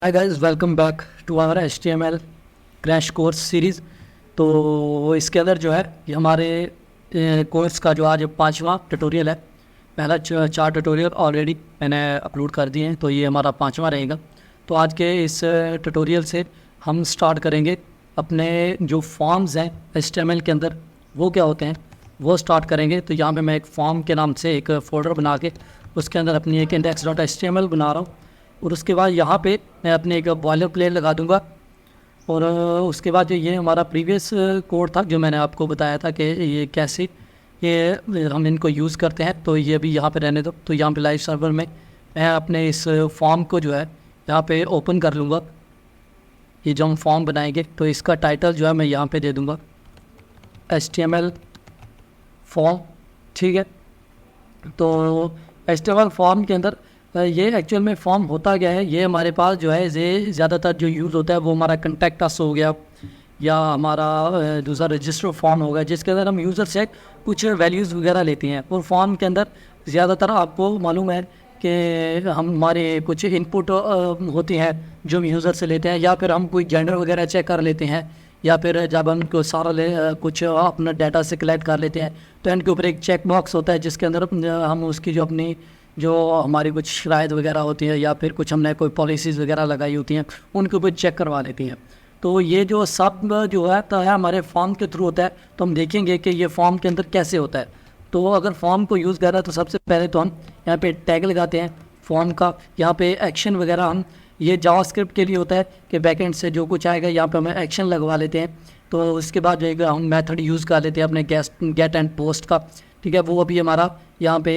Hi guys, welcome back to our HTML crash course series. तो इसके अंदर जो है ये हमारे कोर्स का जो आज पांचवा ट्यूटोरियल है। पहला चार ट्यूटोरियल ऑलरेडी मैंने अपलोड कर दिए हैं, तो ये हमारा पांचवा रहेगा। तो आज के इस ट्यूटोरियल से हम स्टार्ट करेंगे अपने जो फॉर्म्स हैं HTML के अंदर वो क्या होते हैं वो स्टार्ट करेंगे। तो यहाँ पे मैं एक फॉर्म के नाम से एक फ़ोल्डर बना के उसके अंदर अपनी एक index.html बना रहा हूँ, और उसके बाद यहाँ पे मैं अपने एक बॉयलर प्लेट लगा दूँगा। और उसके बाद जो ये हमारा प्रीवियस कोड था जो मैंने आपको बताया था कि ये कैसे ये हम इनको यूज़ करते हैं, तो ये भी यहाँ पे रहने दो। तो यहाँ पे लाइव सर्वर में मैं अपने इस फॉर्म को जो है यहाँ पे ओपन कर लूँगा। ये जो हम फॉर्म बनाएंगे तो इसका टाइटल जो है मैं यहाँ पे दे दूँगा HTML फॉर्म, ठीक है। तो HTML फॉर्म के अंदर ये एक्चुअल में फॉर्म होता क्या है, ये हमारे पास जो है ये ज़्यादातर जो यूज़ होता है वो हमारा कंटेक्ट अस हो गया या हमारा दूसरा रजिस्टर फॉर्म होगा, जिसके अंदर हम यूज़र से कुछ वैल्यूज़ वगैरह लेते हैं। और फॉर्म के अंदर ज़्यादातर आपको मालूम है कि हमारे कुछ इनपुट होती हैं जो हम यूज़र से लेते हैं, या फिर हम कोई जेंडर वगैरह चेक कर लेते हैं, या फिर जब हम को सारा कुछ अपना डाटा से कलेक्ट कर लेते हैं तो इनके ऊपर एक चेक बॉक्स होता है जिसके अंदर हम उसकी जो अपनी जो हमारी कुछ शराइत वगैरह होती है या फिर कुछ हमने कोई पॉलिसीज़ वगैरह लगाई होती हैं उनके ऊपर चेक करवा लेती हैं। तो ये जो सब जो है तो है हमारे फॉर्म के थ्रू होता है। तो हम देखेंगे कि ये फॉर्म के अंदर कैसे होता है। तो अगर फॉर्म को यूज़ कर रहा है तो सबसे पहले तो हम यहाँ पे टैग लगाते हैं फॉर्म का। यहाँ पे एक्शन वगैरह हम ये जावास्क्रिप्ट के लिए होता है कि बैकएंड से जो कुछ आएगा यहाँ पे हम एक्शन लगवा लेते हैं। तो उसके बाद जो हम मेथड यूज़ कर लेते हैं अपने गेट एंड पोस्ट का, ठीक है। वो अभी हमारा यहाँ पे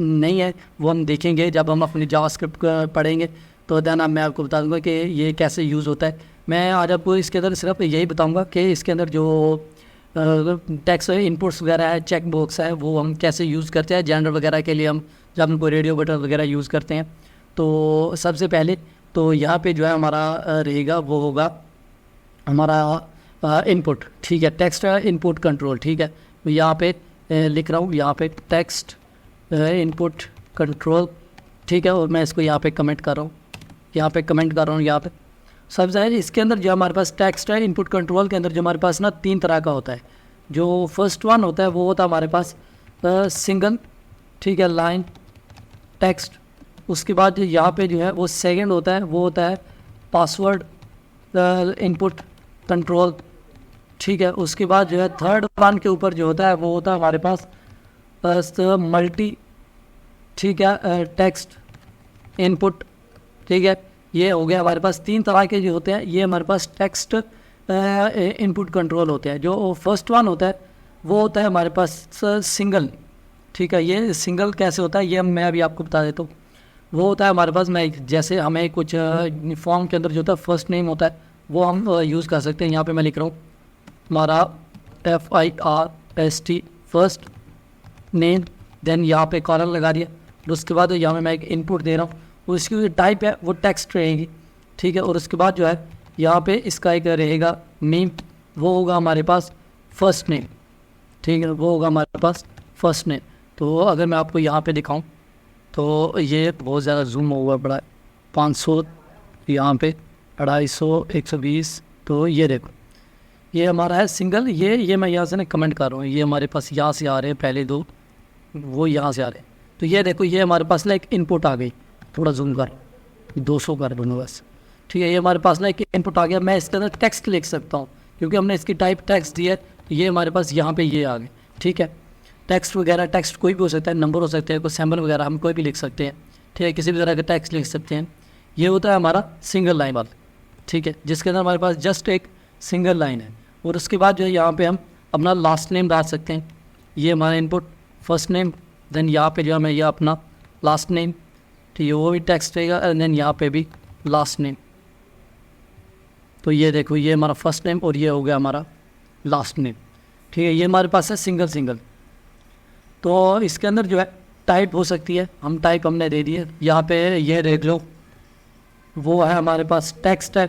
नहीं है, वो हम देखेंगे जब हम अपनी जावास्क्रिप्ट पढ़ेंगे। तो देन मैं आपको बता दूंगा कि ये कैसे यूज़ होता है। मैं आज आपको इसके अंदर सिर्फ यही बताऊंगा कि इसके अंदर जो टेक्स्ट इनपुट्स वगैरह है, चेक बॉक्स है, वो हम कैसे यूज़ करते हैं। जेंडर वगैरह के लिए हम जब हम कोई रेडियो बटन वगैरह यूज़ करते हैं तो सबसे पहले तो यहाँ पे जो है हमारा रहेगा वो होगा हमारा इनपुट, ठीक है। टेक्स्ट इनपुट कंट्रोल, ठीक है। यहाँ पे लिख रहा हूँ यहाँ पे टेक्स्ट इनपुट कंट्रोल, ठीक है। और मैं इसको यहाँ पे कमेंट कर रहा हूँ, यहाँ पे कमेंट कर रहा हूँ यहाँ पे। सब जाहिर इसके अंदर जो हमारे पास टेक्स्ट है इनपुट कंट्रोल के अंदर जो हमारे पास ना तीन तरह का होता है। जो फर्स्ट वन होता है वो होता है हमारे पास सिंगल, ठीक है, लाइन टेक्स्ट। उसके बाद जो यहाँ पे जो है वो सेकंड होता है वो होता है पासवर्ड इनपुट कंट्रोल, ठीक है। उसके बाद जो है थर्ड वन के ऊपर जो होता है वो होता है हमारे पास मल्टी, ठीक है, टेक्स्ट इनपुट, ठीक है। ये हो गया हमारे पास तीन तरह के जो होते हैं ये हमारे पास टेक्स्ट इनपुट कंट्रोल होते हैं। जो फर्स्ट वन होता है वो होता है हमारे पास सिंगल, ठीक है। ये सिंगल कैसे होता है ये मैं अभी आपको बता देता हूँ। वो होता है हमारे पास मैं जैसे हमें कुछ फॉर्म के अंदर जो होता है फर्स्ट नेम होता है वो हम यूज़ कर सकते हैं। यहाँ पे मैं लिख रहा हूँ हमारा FIRST फर्स्ट नेम, देन यहाँ पे कॉलम लगा दिया। और उसके बाद यहाँ पे मैं एक इनपुट दे रहा हूँ, उसकी जो टाइप है वो टेक्स्ट रहेगी, ठीक है। और उसके बाद जो है यहाँ पे इसका एक रहेगा नेम, वो होगा हमारे पास फर्स्ट नेम, ठीक है। वो होगा हमारे पास फर्स्ट नेम। तो अगर मैं आपको यहाँ पे दिखाऊँ तो ये बहुत ज़्यादा जूम हुआ बड़ा है, 500 यहाँ पे 250 120। तो ये देखो ये हमारा है सिंगल। ये मैं यहाँ से ना कमेंट कर रहा हूँ, ये हमारे पास यहाँ से आ रहे हैं पहले दो, वो यहाँ से आ रहे हैं। तो ये देखो ये हमारे पास ना एक इनपुट आ गई, थोड़ा जूम कर 200 कर दूँगा बस, ठीक है। ये हमारे पास ना एक इनपुट आ गया। मैं इसके अंदर टेक्स्ट लिख सकता हूँ क्योंकि हमने इसकी टाइप टेक्स्ट दी है। ये हमारे पास यहाँ पे ये आ गए, ठीक है। टेक्स्ट वगैरह टेक्स्ट कोई भी हो सकता है, नंबर हो सकते हैं, कोई सैम्पल वगैरह हम कोई भी लिख सकते हैं, ठीक है। किसी भी तरह का टेक्स्ट लिख सकते हैं। ये होता है हमारा सिंगल लाइन वाला, ठीक है, जिसके अंदर हमारे पास जस्ट एक सिंगल लाइन है। और उसके बाद जो है यहाँ पे हम अपना लास्ट नेम डाल सकते हैं। ये हमारा इनपुट फर्स्ट नेम, देन यहाँ पे जो है मैं ये अपना लास्ट नेम, ठीक है, वो भी टेक्स्ट रहेगा। एंड देन यहाँ पे भी लास्ट नेम। तो ये देखो ये हमारा फर्स्ट नेम और ये हो गया हमारा लास्ट नेम, ठीक है। ये हमारे पास है सिंगल सिंगल। तो इसके अंदर जो है टाइप हो सकती है, हम टाइप हमने दे दी है। यहाँ पे ये देख लो वो है हमारे पास टेक्स्ट है,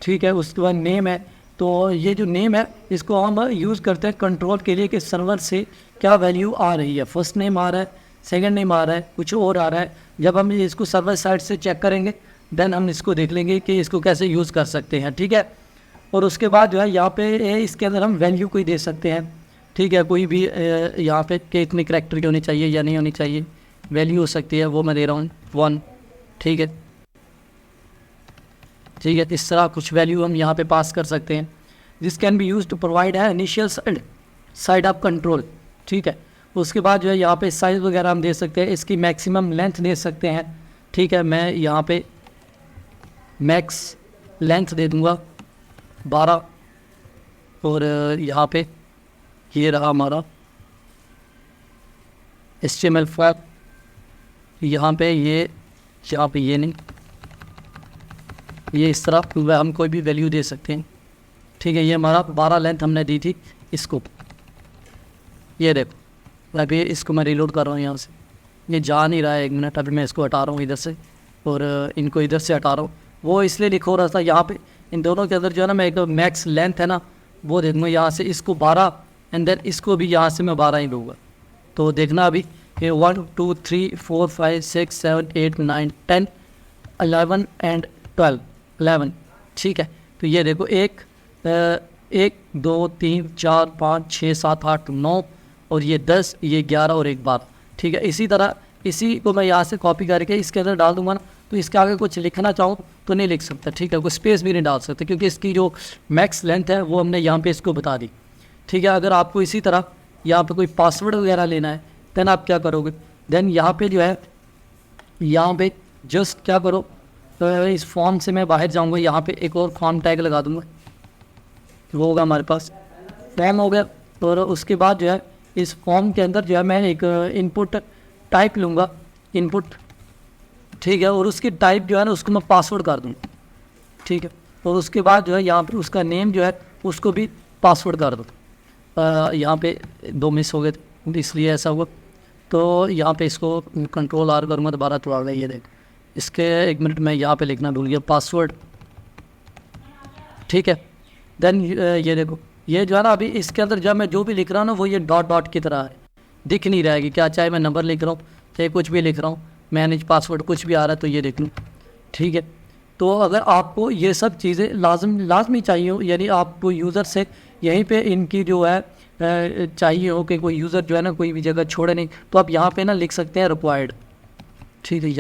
ठीक है। उसके बाद नेम है। तो ये जो नेम है इसको हम यूज़ करते हैं कंट्रोल के लिए कि सर्वर से क्या वैल्यू आ रही है। फर्स्ट नेम आ रहा है, सेकंड नेम आ रहा है, कुछ और आ रहा है। जब हम इसको सर्वर साइड से चेक करेंगे देन हम इसको देख लेंगे कि इसको कैसे यूज़ कर सकते हैं, ठीक है। और उसके बाद जो है यहाँ पे इसके अंदर हम वैल्यू कोई दे सकते हैं, ठीक है। कोई भी यहाँ पे कि इतनी करैक्टर की होनी चाहिए या नहीं होनी चाहिए, वैल्यू हो सकती है, वो मैं दे रहा हूँ 1, ठीक है, ठीक है। इस तरह कुछ वैल्यू हम यहाँ पे पास कर सकते हैं। This can be use to provide है इनिशियल साइड ऑफ कंट्रोल, ठीक है। उसके बाद जो है यहाँ पे साइज़ वगैरह हम दे सकते हैं, इसकी मैक्सिमम लेंथ दे सकते हैं, ठीक है। मैं यहाँ पे मैक्स लेंथ दे दूँगा 12, और यहाँ पे ये रहा हमारा HTML फाइल, यहाँ पे ये नहीं, ये इस तरह हम कोई भी वैल्यू दे सकते हैं, ठीक है। ये हमारा 12 लेंथ हमने दी थी इसको, ये देखो अभी इसको मैं रिलोड कर रहा हूँ यहाँ से, ये जा नहीं रहा है, 1 मिनट। अभी मैं इसको हटा रहा हूँ इधर से और इनको इधर से हटा रहा हूँ। वो इसलिए लिखो रहा था यहाँ पे इन दोनों के अंदर जो है ना, मैं एक मैक्स लेंथ है ना वो दे दूँगा यहाँ से, इसको 12 एंड देन इसको भी यहाँ से मैं 12 ही दूँगा। तो देखना अभी ये 1 2 3 4 5 6 7 8 9 10 11 एंड 11, ठीक है। तो ये देखो 1 2 3 4 5 6 7 8 9 और ये 10, ये 11 और एक 12, ठीक है। इसी तरह इसी को मैं यहाँ से कॉपी करके इसके अंदर डाल दूंगा ना, तो इसके आगे कुछ लिखना चाहूँ तो नहीं लिख सकता, ठीक है। कोई स्पेस भी नहीं डाल सकते क्योंकि इसकी जो मैक्स लेंथ है वो हमने यहाँ पे इसको बता दी, ठीक है। अगर आपको इसी तरह यहाँ पे कोई पासवर्ड वगैरह लेना है देन आप क्या करोगे, देन यहाँ पे जो है यहाँ पे जस्ट क्या करो, तो इस फॉर्म से मैं बाहर जाऊँगा, यहाँ पे एक और फॉर्म टैग लगा दूँगा, वो होगा हमारे पास फॉर्म हो गया। और उसके बाद जो है इस फॉर्म के अंदर जो है मैं एक इनपुट टाइप लूँगा, इनपुट, ठीक है। और उसकी टाइप जो है ना उसको मैं पासवर्ड कर दूँगा, ठीक है। और उसके बाद जो है यहाँ पे उसका नेम जो है उसको भी पासवर्ड कर दो। यहाँ पे 2 मिस हो गए थे इसलिए ऐसा हुआ। तो यहाँ पे इसको कंट्रोल R करूँगा दोबारा तो आ गया, ये देख। इसके 1 मिनट में यहाँ पे लिखना भूल गया पासवर्ड, ठीक है। देन ये देखो ये जो है ना अभी इसके अंदर जब मैं जो भी लिख रहा हूँ ना वो ये डॉट की तरह है, दिख नहीं रहा है कि क्या, चाहे मैं नंबर लिख रहा हूँ चाहे कुछ भी लिख रहा हूँ, मैनेज पासवर्ड कुछ भी आ रहा है तो ये देख लूँ, ठीक है। तो अगर आपको ये सब चीज़ें लाजमी चाहिए हो, यानी आपको यूज़र से यहीं पे इनकी जो है चाहिए हो कि कोई यूज़र जो है ना कोई भी जगह छोड़े नहीं, तो आप यहाँ पे ना लिख सकते हैं रिक्वायर्ड, ठीक है।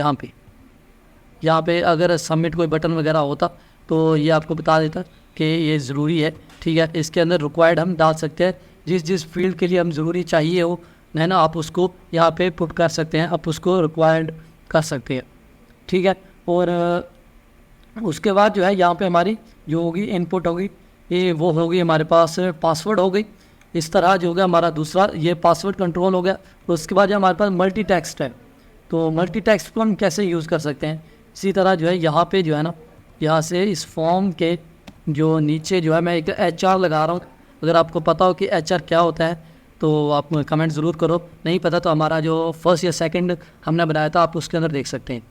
यहाँ पे अगर सबमिट कोई बटन वगैरह होता तो ये आपको बता देता कि ये ज़रूरी है, ठीक है। इसके अंदर रिक्वायर्ड हम डाल सकते हैं, जिस फील्ड के लिए हम ज़रूरी चाहिए हो है ना, आप उसको यहाँ पे पुट कर सकते हैं, आप उसको रिक्वायर्ड कर सकते हैं, ठीक है। और उसके बाद जो है यहाँ पे हमारी जो होगी इनपुट होगी, ये वो होगी हमारे पास पासवर्ड हो गई। इस तरह जो होगा हमारा दूसरा ये पासवर्ड कंट्रोल हो गया। तो उसके बाद जो हमारे पास मल्टी टेक्स्ट है, तो मल्टी टेक्स्ट को हम कैसे यूज़ कर सकते हैं, इसी तरह जो है यहाँ पे जो है ना यहाँ से इस फॉर्म के जो नीचे जो है मैं एक HR लगा रहा हूँ। अगर आपको पता हो कि HR क्या होता है तो आप कमेंट ज़रूर करो, नहीं पता तो हमारा जो फर्स्ट या सेकंड हमने बनाया था आप उसके अंदर देख सकते हैं।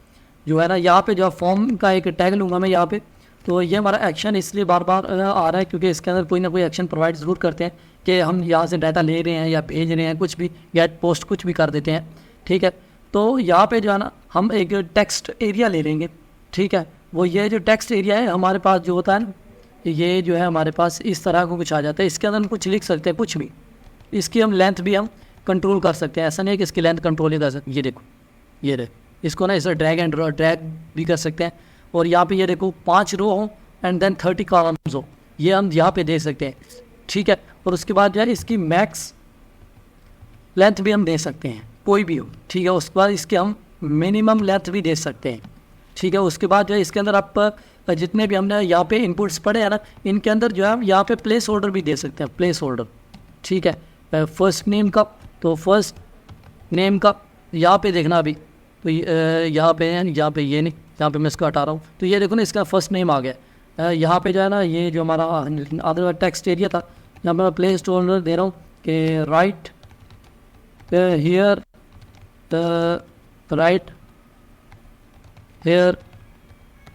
जो है ना यहाँ पे जो फॉर्म का एक टैग लूँगा मैं यहाँ पे, तो ये हमारा एक्शन इसलिए बार बार आ रहा है क्योंकि इसके अंदर कोई ना कोई एक्शन प्रोवाइड ज़रूर करते हैं कि हम यहाँ से डाटा ले रहे हैं या भेज रहे हैं, कुछ भी गेट पोस्ट कुछ भी कर देते हैं, ठीक है। तो यहाँ पे जो है ना हम एक टेक्स्ट एरिया ले लेंगे, ठीक है। वो ये जो टेक्स्ट एरिया है हमारे पास जो होता है ना, ये जो है हमारे पास इस तरह को कुछ आ जाता है। इसके अंदर हम कुछ लिख सकते हैं, कुछ भी, इसकी हम लेंथ भी हम कंट्रोल कर सकते हैं। ऐसा नहीं है कि इसकी लेंथ कंट्रोल नहीं कर सकते। ये देखो ये देख, इसको ना इसे ड्रैग भी कर सकते हैं। और यहाँ पे ये देखो 5 रो हो एंड देन 30 कॉलम्स हो, ये हम यहाँ पे दे सकते हैं, ठीक है। और उसके बाद जो है इसकी मैक्स लेंथ भी हम दे सकते हैं, कोई भी हो, ठीक है। उसके बाद इसके हम मिनिमम लेंथ भी दे सकते हैं, ठीक है। उसके बाद जो है इसके अंदर आप जितने भी हमने यहाँ पे इनपुट्स पढ़े हैं ना, इनके अंदर जो है हम यहाँ पे प्लेस होल्डर भी दे सकते हैं, प्लेस होल्डर, ठीक है। फर्स्ट नेम का, तो फर्स्ट नेम का यहाँ पे देखना अभी, तो यहाँ पे ये नहीं, यहाँ पे मैं इसको हटा रहा हूँ। तो ये देखो ना इसका फर्स्ट नेम आ गया। यहाँ पे जो है ना ये जो हमारा अदर टेक्स्ट एरिया था, यहाँ पर मैं प्लेस होल्डर दे रहा हूँ कि right here right here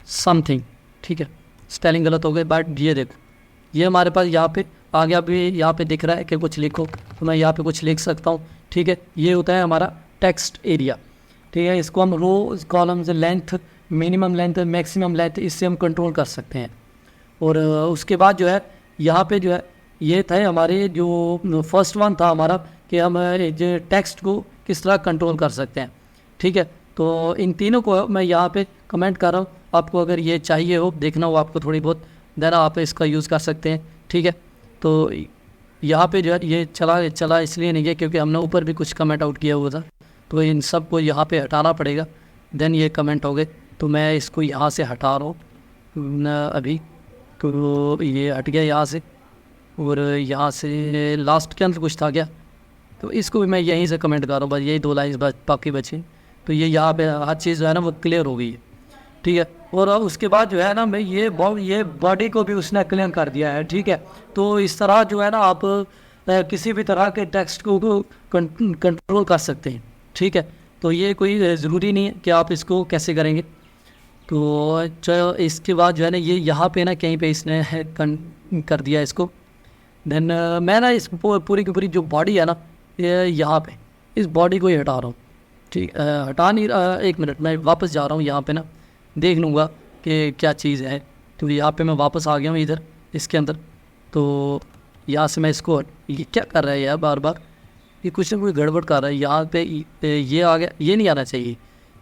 something, ठीक है। स्पेलिंग गलत हो गई बट ये देखो ये हमारे पास यहाँ पे आ गया। अभी यहाँ पे दिख रहा है कि कुछ लिखो, तो मैं यहाँ पे कुछ लिख सकता हूँ, ठीक है। ये होता है हमारा टेक्स्ट एरिया, ठीक है। इसको हम row columns length minimum length, maximum length, इससे हम कंट्रोल कर सकते हैं। और उसके बाद जो है यहाँ पे जो है ये था हमारे जो फर्स्ट वन था हमारा कि हम जो टेक्स्ट को किस तरह कंट्रोल कर सकते हैं। ठीक है, तो इन तीनों को मैं यहाँ पे कमेंट कर रहा हूँ। आपको अगर ये चाहिए हो, देखना हो आपको थोड़ी बहुत, देन आप इसका यूज़ कर सकते हैं। ठीक है, तो यहाँ पे जो है ये चला इसलिए नहीं है क्योंकि हमने ऊपर भी कुछ कमेंट आउट किया हुआ था, तो इन सब को यहाँ पे हटाना पड़ेगा, देन ये कमेंट हो गए। तो मैं इसको यहाँ से हटा रहा हूँ अभी, तो ये हट गया यहाँ से। और यहाँ से लास्ट के अंदर कुछ था क्या, तो इसको भी मैं यहीं से कमेंट कर रहा हूँ, बस यही 2 लाइन बाकी बची। तो ये यहाँ पे हर चीज़ जो है ना वो क्लियर हो गई है। ठीक है, और उसके बाद जो है ना मैं ये बॉडी को भी उसने क्लियर कर दिया है। ठीक है, तो इस तरह जो है ना आप किसी भी तरह के टेक्स्ट को कंट्रोल कर सकते हैं। ठीक है, तो ये कोई ज़रूरी नहीं है कि आप इसको कैसे करेंगे। तो चलो इसके बाद जो है ना ये यहाँ पे ना कहीं पे इसने कर दिया इसको। देन मैं ना इस पूरी की पूरी जो बॉडी है ना ये यहाँ पे इस बॉडी को ही हटा रहा हूँ। ठीक, हटा नहीं रहा, 1 मिनट मैं वापस जा रहा हूँ यहाँ पे ना, देख लूँगा कि क्या चीज़ है। तो यहाँ पे मैं वापस आ गया हूँ इधर इसके अंदर। तो यहाँ से मैं इसको, ये क्या कर रहा है यार बार बार, ये कुछ ना कुछ गड़बड़ कर रहा है। यहाँ पे ये आ गया, ये नहीं आना चाहिए।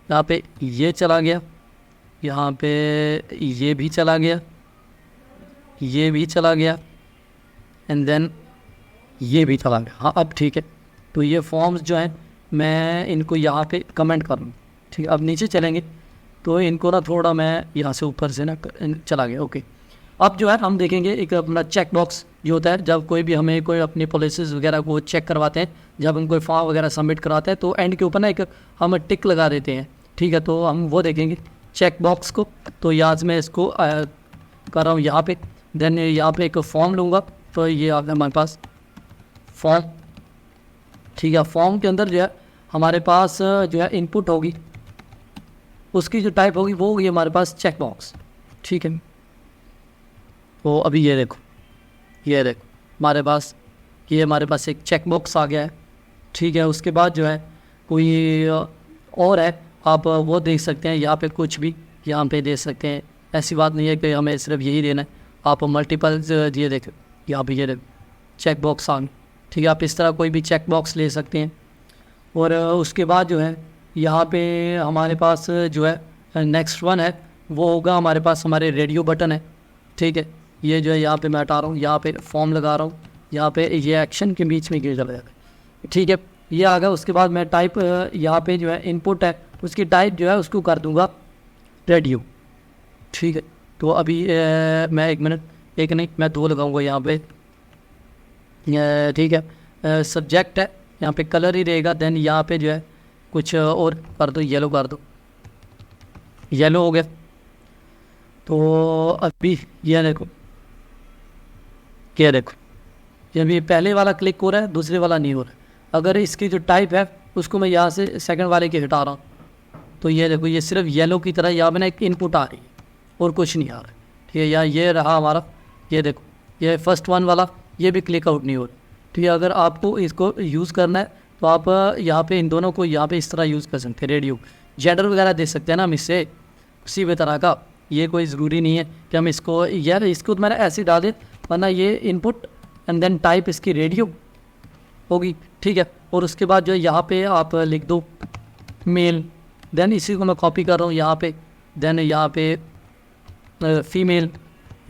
यहाँ पे ये चला गया, यहाँ पे ये भी चला गया, ये भी चला गया, एंड देन ये भी चला गया। हाँ अब ठीक है। तो ये फॉर्म्स जो हैं मैं इनको यहाँ पे कमेंट कर लूँ। ठीक है, अब नीचे चलेंगे तो इनको ना थोड़ा मैं यहाँ से ऊपर से ना चला गया। ओके, अब जो है हम देखेंगे एक अपना चेक बॉक्स जो होता है जब कोई भी हमें कोई अपनी पॉलिसीज़ वगैरह को चेक करवाते हैं, जब हम कोई फॉर्म वगैरह सबमिट कराते हैं तो एंड के ऊपर ना एक हम टिक लगा देते हैं। ठीक है, तो हम वो देखेंगे चेक बॉक्स को। तो यहाँ से मैं इसको कर रहा हूँ यहाँ पे, देन यहाँ पे एक फॉर्म लूँगा। तो ये आ गया हमारे पास फॉर्म। ठीक है, फॉर्म के अंदर जो है हमारे पास जो है इनपुट होगी, उसकी जो टाइप होगी वो होगी हमारे पास चेक बॉक्स। ठीक है, तो अभी ये देखो हमारे पास एक चेक बॉक्स आ गया है। ठीक है, उसके बाद जो है कोई और है, आप वो देख सकते हैं। यहाँ पे कुछ भी यहाँ पे दे सकते हैं, ऐसी बात नहीं है कि हमें सिर्फ यही देना है। आप मल्टीपल ये देखो, यहाँ पे ये देखो चेक बॉक्स आ गए। ठीक है, आप इस तरह कोई भी चेक बॉक्स ले सकते हैं। और उसके बाद जो है यहाँ पे हमारे पास जो है नेक्स्ट वन है वो होगा हमारे पास हमारे रेडियो बटन है। ठीक है, ये जो है यहाँ पे मैं हटा रहा हूँ, यहाँ पे फॉर्म लगा रहा हूँ, यहाँ पे ये एक्शन के बीच में गिर चला जाता है। ठीक है, ये आ गया। उसके बाद मैं टाइप यहाँ पे जो है इनपुट है उसकी टाइप जो है उसको कर दूँगा रेडियो। ठीक है, तो अभी मैं 1 मिनट, एक नहीं मैं 2 लगाऊँगा यहाँ पे। ठीक है, सब्जेक्ट है यहाँ पे कलर ही रहेगा। देन यहाँ पे जो है कुछ और कर दो, येलो कर दो, येलो हो गया। तो अभी ये देखो ये अभी पहले वाला क्लिक हो रहा है, दूसरे वाला नहीं हो रहा है। अगर इसकी जो टाइप है उसको मैं यहाँ से सेकंड वाले की हटा रहा हूँ तो ये देखो ये सिर्फ येलो की तरह यहाँ पे ना एक इनपुट आ रही है और कुछ नहीं आ रहा है। ठीक है, या ये रहा हमारा, ये देखो ये फर्स्ट वन वाला ये भी क्लिक आउट नहीं हो रहा। ठीक है, अगर आपको इसको यूज़ करना है तो आप यहाँ पे इन दोनों को यहाँ पे इस तरह यूज़ कर सकते हैं। रेडियो जेंडर वगैरह दे सकते हैं ना हम इससे, किसी भी तरह का। ये कोई ज़रूरी नहीं है कि हम इसको, यार इसको तो मैंने ऐसे डाल दे, वरना ये इनपुट एंड देन टाइप इसकी रेडियो होगी। ठीक है, और उसके बाद जो है यहाँ पे आप लिख दो मेल, देन इसी को मैं कॉपी कर रहा हूँ यहाँ पे, देन यहाँ पे फीमेल,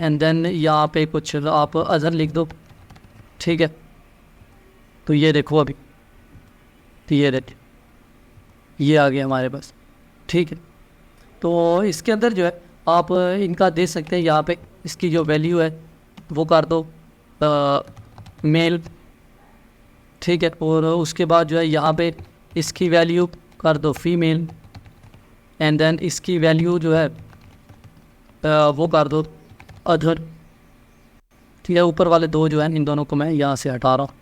एंड देन यहाँ पे कुछ आप अदर लिख दो। ठीक है, तो ये देखो अभी, तो ये देखिए ये आ गया हमारे पास। ठीक है, तो इसके अंदर जो है आप इनका दे सकते हैं, यहाँ पे इसकी जो वैल्यू है वो कर दो मेल। ठीक है, और उसके बाद जो है यहाँ पे इसकी वैल्यू कर दो फीमेल, एंड देन इसकी वैल्यू जो है वो कर दो अदर। ठीक है, ऊपर वाले 2 जो हैं इन दोनों को मैं यहाँ से हटा रहा हूँ।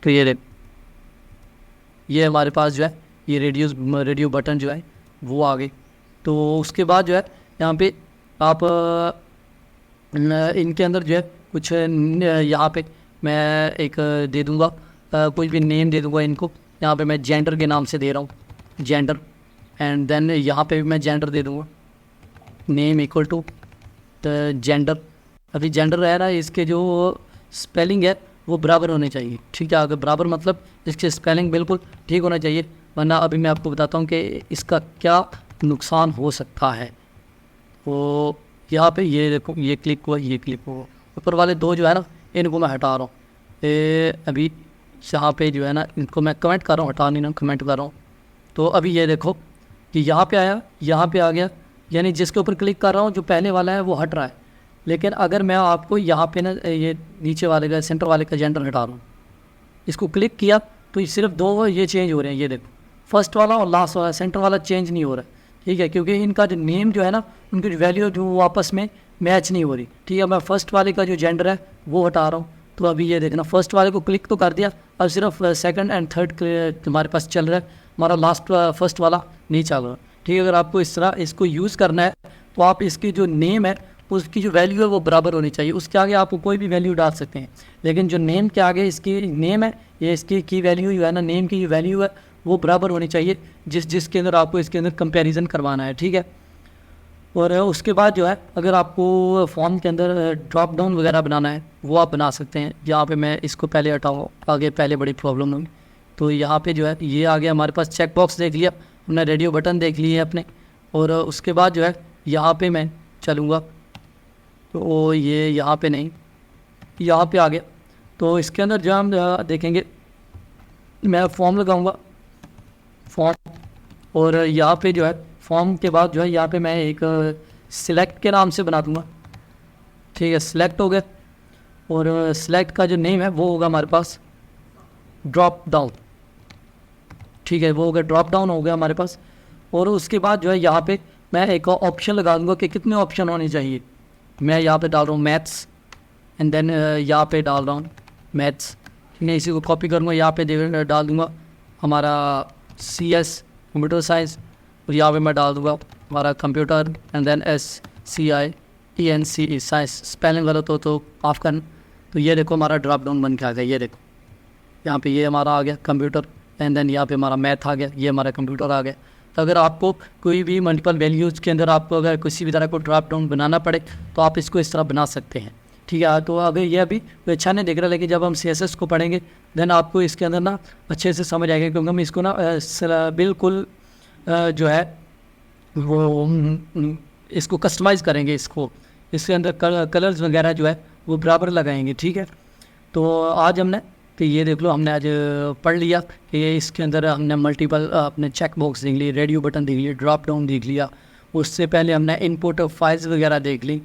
तो ये देख, ये हमारे पास जो है ये रेडियो बटन जो है वो आ गई। तो उसके बाद जो है यहाँ पे आप इनके अंदर जो है कुछ यहाँ पे मैं एक दे दूँगा, कुछ भी नेम दे दूँगा इनको। यहाँ पे मैं जेंडर के नाम से दे रहा हूँ, जेंडर। एंड देन यहाँ पे भी मैं जेंडर दे दूँगा, नेम इक्वल टू जेंडर। अभी जेंडर रह रहा है, इसके जो स्पेलिंग है वो बराबर होने चाहिए, ठीक है। अगर बराबर मतलब इसके स्पेलिंग बिल्कुल ठीक होना चाहिए, वरना अभी मैं आपको बताता हूँ कि इसका क्या नुकसान हो सकता है। तो यहाँ पे ये देखो, ये क्लिक हुआ, ये क्लिक हुआ, ऊपर वाले दो जो है ना इनको मैं हटा रहा हूँ। अभी यहाँ पे जो है ना इनको मैं कमेंट कर रहा हूँ, हटा नहीं ना, कमेंट कर रहा हूँ। तो अभी ये देखो कि यहाँ पे आया, यहाँ पे आ गया, यानी जिसके ऊपर क्लिक कर रहा हूँ जो पहले वाला है वो हट रहा है। लेकिन अगर मैं आपको यहाँ पे ना ये नीचे वाले का, सेंटर वाले का जेंडर हटा रहा हूँ, इसको क्लिक किया तो ये सिर्फ दो ये चेंज हो रहे हैं। ये देखो, फर्स्ट वाला और लास्ट वाला, सेंटर वाला चेंज नहीं हो रहा है, ठीक है, क्योंकि इनका जो नेम जो है ना उनकी वैल्यू जो वो आपस में मैच नहीं हो रही, ठीक है। मैं फर्स्ट वाले का जो जेंडर है वो हटा रहा हूँ। तो अभी ये देखना, फर्स्ट वाले को क्लिक तो कर दिया, अब सिर्फ सेकंड एंड थर्ड हमारे पास चल रहा है, हमारा लास्ट फर्स्ट वाला नहीं चल रहा, ठीक है। अगर आपको इस तरह इसको यूज़ करना है तो आप इसकी जो नेम है उसकी जो वैल्यू है वो बराबर होनी चाहिए, उसके आगे आप कोई भी वैल्यू डाल सकते हैं, लेकिन जो नेम के आगे इसकी नेम है, ये इसकी की वैल्यू जो है ना, नेम की जो वैल्यू है वो बराबर होनी चाहिए जिसके अंदर आपको इसके अंदर कंपैरिजन करवाना है, ठीक है। और उसके बाद जो है अगर आपको फॉर्म के अंदर ड्रॉप डाउन वगैरह बनाना है वो आप बना सकते हैं। यहाँ पे मैं इसको पहले हटाऊँ, आगे पहले बड़ी प्रॉब्लम होगी। तो यहाँ पे जो है ये आ गया हमारे पास, चेक बॉक्स देख लिया हमने, रेडियो बटन देख लिए अपने, और उसके बाद जो है यहाँ पे मैं चलूँगा तो ये यहाँ पे नहीं, यहाँ पे आ गया। तो इसके अंदर जो हम देखेंगे, मैं फॉर्म लगाऊंगा, फॉर्म, और यहाँ पे जो है फॉर्म के बाद जो है यहाँ पे मैं एक सिलेक्ट के नाम से बना दूंगा, ठीक है। सिलेक्ट हो गया, और सिलेक्ट का जो नेम है वो होगा हमारे पास ड्रॉप डाउन, ठीक है, वो हो गया, ड्रॉप डाउन हो गया हमारे पास। और उसके बाद जो है यहाँ पे मैं एक ऑप्शन लगा दूंगा कि कितने ऑप्शन होने चाहिए। मैं यहाँ पे डाल रहा हूँ मैथ्स, एंड देन यहाँ पे डाल रहा हूँ मैथ्स, ठीक है। इसी को कॉपी करूँगा, यहाँ पे डाल दूँगा हमारा CS कंप्यूटर साइंस, और यहाँ पे मैं डाल दूँगा हमारा computer, and then SCIENCE science. Spelling गलत हो तो माफ़ करना। तो ये देखो हमारा ड्रॉप डाउन बन के आ गया, ये देखो यहाँ पे ये हमारा आ गया कंप्यूटर, एंड देन यहाँ पे हमारा मैथ आ गया, ये हमारा कंप्यूटर आ गया। तो अगर आपको कोई भी मल्टीपल वैल्यूज़ के अंदर आपको अगर किसी भी तरह को ड्रॉप डाउन बनाना पड़े तो आप इसको इस तरह बना सकते हैं, ठीक है। तो अगर ये अभी अच्छा नहीं दिख रहा, लेकिन जब हम CSS को पढ़ेंगे देन आपको इसके अंदर ना अच्छे से समझ आएगा, क्योंकि हम इसको ना बिल्कुल जो है वो इसको कस्टमाइज़ करेंगे, इसके अंदर कलर्स वगैरह जो है वो बराबर लगाएंगे, ठीक है। तो आज हमने तो ये देख लो, हमने आज पढ़ लिया कि इसके अंदर हमने मल्टीपल अपने चेक बॉक्स देख लिए, रेडियो बटन देख लिए, ड्रॉप डाउन देख लिया, उससे पहले हमने इनपुट फाइल्स वगैरह देख ली,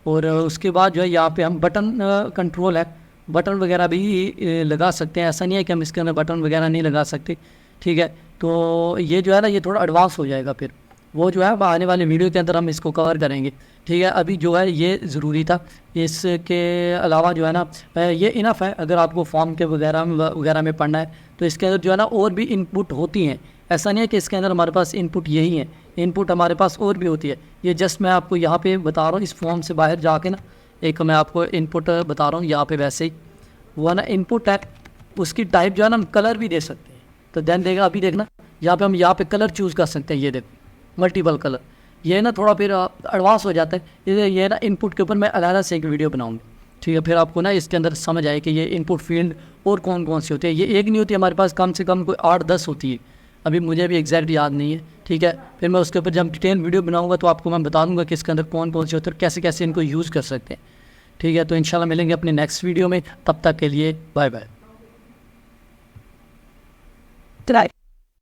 और उसके बाद जो है यहाँ पे हम बटन कंट्रोल है, बटन वगैरह भी लगा सकते हैं। ऐसा नहीं है कि हम इसके अंदर बटन वगैरह नहीं लगा सकते, ठीक है। तो ये जो है ना ये थोड़ा एडवांस हो जाएगा, फिर वो जो है आने वाले वीडियो के अंदर हम इसको कवर करेंगे, ठीक है। अभी जो है ये ज़रूरी था, इसके अलावा जो है ना ये इनफ है। अगर आपको फॉर्म के वगैरह में पढ़ना है तो इसके अंदर जो है ना और भी इनपुट होती हैं, ऐसा नहीं है कि इसके अंदर हमारे पास इनपुट यही है, इनपुट हमारे पास और भी होती है। ये जस्ट मैं आपको यहाँ पे बता रहा हूँ, इस फॉर्म से बाहर जाके ना एक मैं आपको इनपुट बता रहा हूँ, यहाँ पे वैसे ही वो है ना इनपुट है, उसकी टाइप जो है ना हम कलर भी दे सकते हैं। तो देन देगा, अभी देखना यहाँ पे हम यहाँ पे कलर चूज़ कर सकते हैं, ये देखो मल्टीपल कलर, ये ना थोड़ा फिर एडवांस हो जाता है। ये ना इनपुट के ऊपर मैं अलग से एक वीडियो बनाऊंगी, ठीक है। फिर आपको ना इसके अंदर समझ आए कि ये इनपुट फील्ड और कौन कौन सी होती है। ये एक नहीं होती, हमारे पास कम से कम कोई 8-10 होती है, अभी मुझे भी एग्जैक्ट याद नहीं है, ठीक है। फिर मैं उसके ऊपर जब डिटेल वीडियो बनाऊंगा तो आपको मैं बता दूंगा कि इसके अंदर कौन कौन सी होती है और कैसे कैसे इनको यूज़ कर सकते हैं, ठीक है। तो इंशाल्लाह मिलेंगे अपने नेक्स्ट वीडियो में, तब तक के लिए बाय बाय।